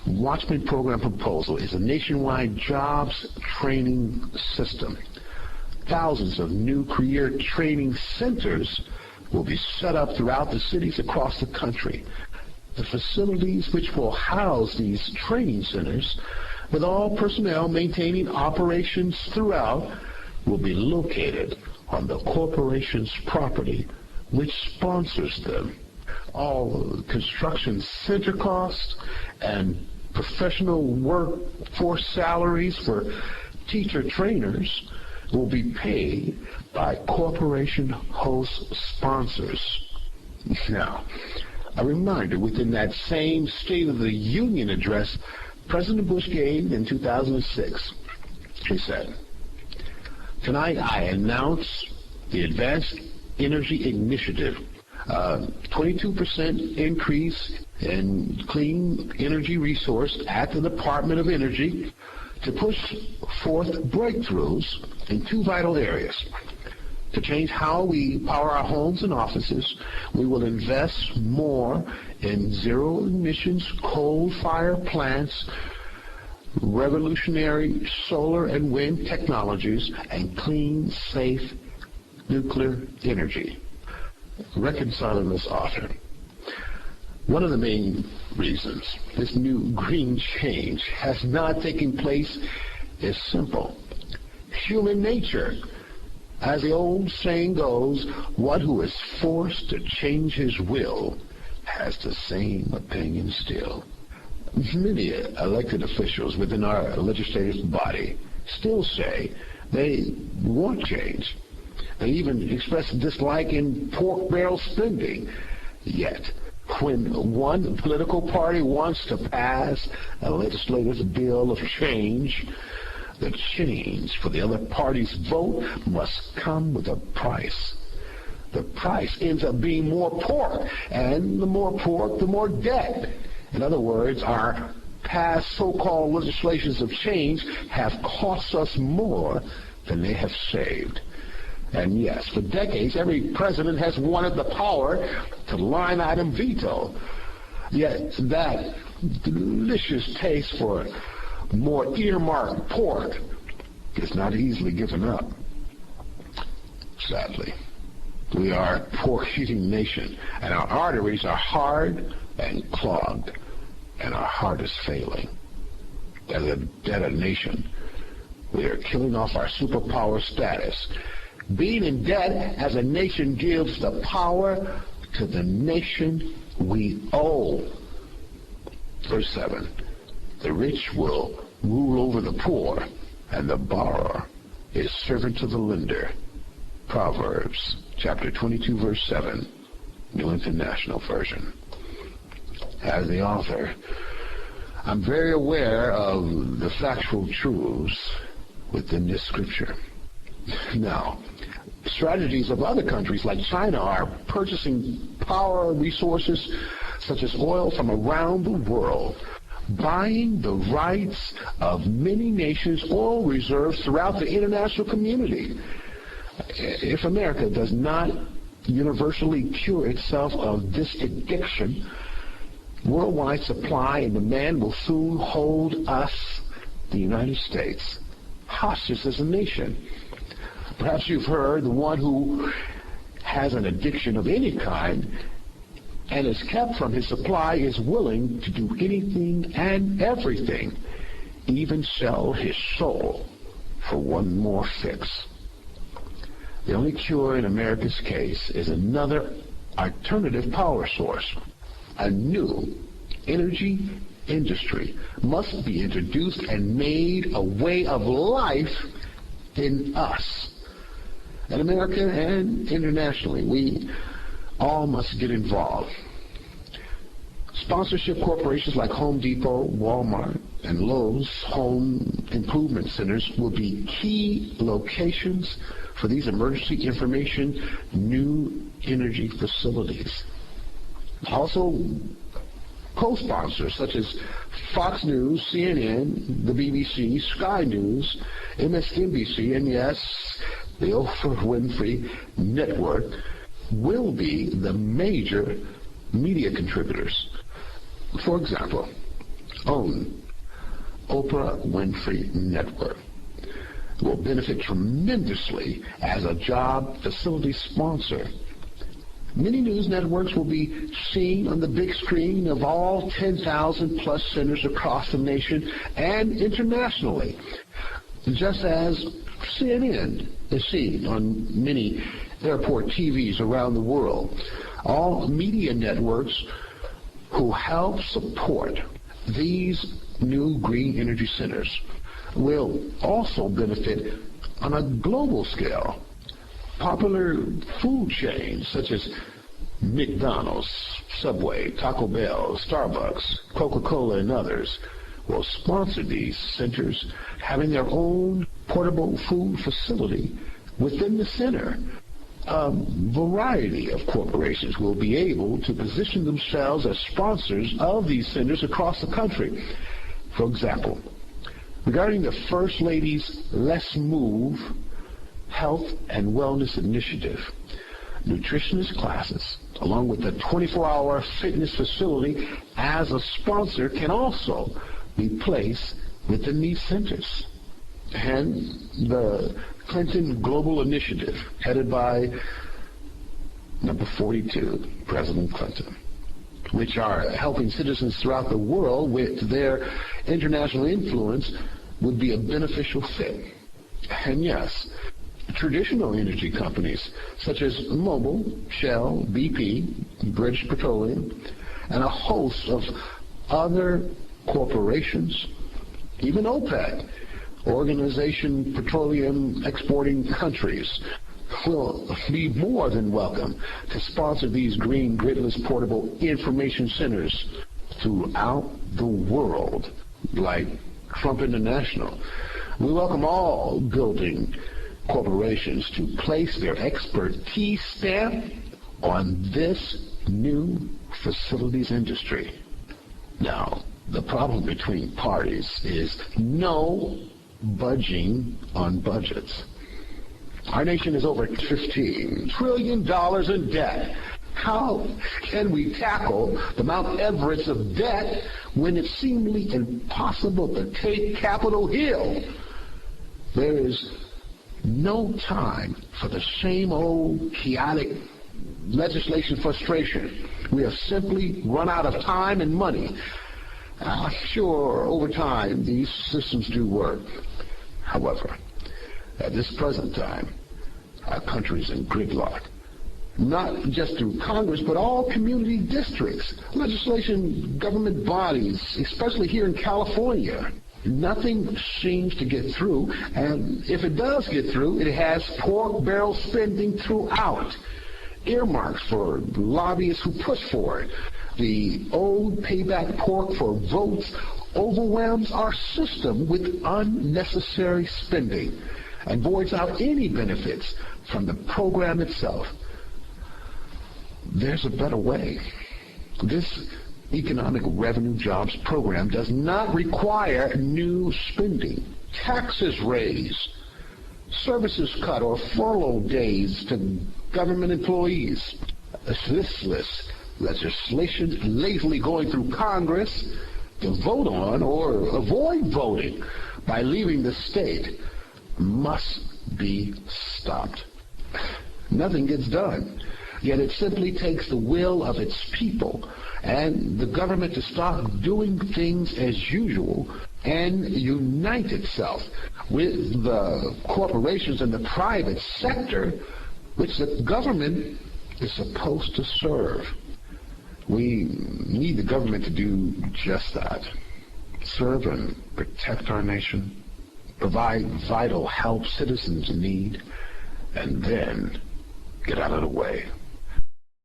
Watchman Program proposal is a nationwide jobs training system. Thousands of new career training centers will be set up throughout the cities across the country. The facilities which will house these training centers, with all personnel maintaining operations throughout, will be located on the corporation's property, which sponsors them. All construction center costs and professional workforce salaries for teacher trainers will be paid by corporation host sponsors. Now, a reminder, within that same State of the Union address President Bush gave in 2006, he said, "Tonight I announce the Advanced Energy Initiative, 22% increase in clean energy resource at the Department of Energy to push forth breakthroughs in two vital areas. To change how we power our homes and offices, we will invest more in zero-emissions coal-fired plants, revolutionary solar and wind technologies, and clean, safe nuclear energy." Reconciling this author. One of the main reasons this new green change has not taken place is simple. Human nature. As the old saying goes, one who is forced to change his will has the same opinion still. Many elected officials within our legislative body still say they want change. They even express dislike in pork barrel spending. Yet, when one political party wants to pass a legislative bill of change, the change for the other party's vote must come with a price. The price ends up being more pork, and the more pork, the more debt. In other words, our past so-called legislations of change have cost us more than they have saved. And yes, for decades, every president has wanted the power to line item veto. Yet that delicious taste for more earmarked pork is not easily given up. Sadly, we are a pork-eating nation, and our arteries are hard and clogged, and our heart is failing. As a nation, we are killing off our superpower status. Being in debt as a nation gives the power to the nation we owe. Verse 7, the rich will rule over the poor, and the borrower is servant to the lender. Proverbs chapter 22, verse 7, New International Version. As the author, I'm very aware of the factual truths within this scripture. Now, strategies of other countries like China are purchasing power resources such as oil from around the world, buying the rights of many nations' oil reserves throughout the international community. If America does not universally cure itself of this addiction, worldwide supply and demand will soon hold us, the United States, hostage as a nation. Perhaps you've heard the one who has an addiction of any kind and is kept from his supply is willing to do anything and everything, even sell his soul for one more fix. The only cure in America's case is another alternative power source. A new energy industry must be introduced and made a way of life in us. In America and internationally, we all must get involved. Sponsorship corporations like Home Depot, Walmart, and Lowe's home improvement centers will be key locations for these emergency information new energy facilities. Also, co-sponsors such as Fox News, CNN, the BBC, Sky News, MSNBC, and yes, the Oprah Winfrey Network will be the major media contributors. For example, own Oprah Winfrey Network will benefit tremendously as a job facility sponsor. Many news networks will be seen on the big screen of all 10,000 plus centers across the nation and internationally, just as CNN is seen on many airport TVs around the world. All media networks who help support these new green energy centers will also benefit on a global scale. Popular food chains such as McDonald's, Subway, Taco Bell, Starbucks, Coca-Cola, and others will sponsor these centers, having their own portable food facility within the center. A variety of corporations will be able to position themselves as sponsors of these centers across the country. For example, regarding the First Lady's Let's Move Health and Wellness Initiative, nutritionist classes, along with the 24-hour fitness facility as a sponsor, can also be placed within these centers. And the Clinton Global Initiative, headed by number 42, President Clinton, which are helping citizens throughout the world with their international influence, would be a beneficial fit. And yes, traditional energy companies such as Mobil, Shell, BP, British Petroleum, and a host of other corporations, even OPEC, Organization Petroleum Exporting Countries, will be more than welcome to sponsor these green gridless portable information centers throughout the world, like Trump International. We welcome all building corporations to place their expertise stamp on this new facilities industry. Now, the problem between parties is no budging on budgets. Our nation is over $15 trillion in debt. How can we tackle the Mount Everest of debt when it's seemingly impossible to take Capitol Hill? There is no time for the same old chaotic legislation frustration. We have simply run out of time and money. Sure, over time, these systems do work. However, at this present time, our country is in gridlock. Not just through Congress, but all community districts, legislation, government bodies, especially here in California. Nothing seems to get through, and if it does get through, it has pork barrel spending throughout. Earmarks for lobbyists who push for it. The old payback pork for votes overwhelms our system with unnecessary spending and voids out any benefits from the program itself. There's a better way. This Economic Revenue Jobs Program does not require new spending. Taxes raised, services cut, or furlough days to government employees. This legislation lazily going through Congress to vote on or avoid voting by leaving the state must be stopped. Nothing gets done. Yet it simply takes the will of its people and the government to stop doing things as usual and unite itself with the corporations and the private sector which the government is supposed to serve. We need the government to do just that. Serve and protect our nation, provide vital help citizens need, and then get out of the way.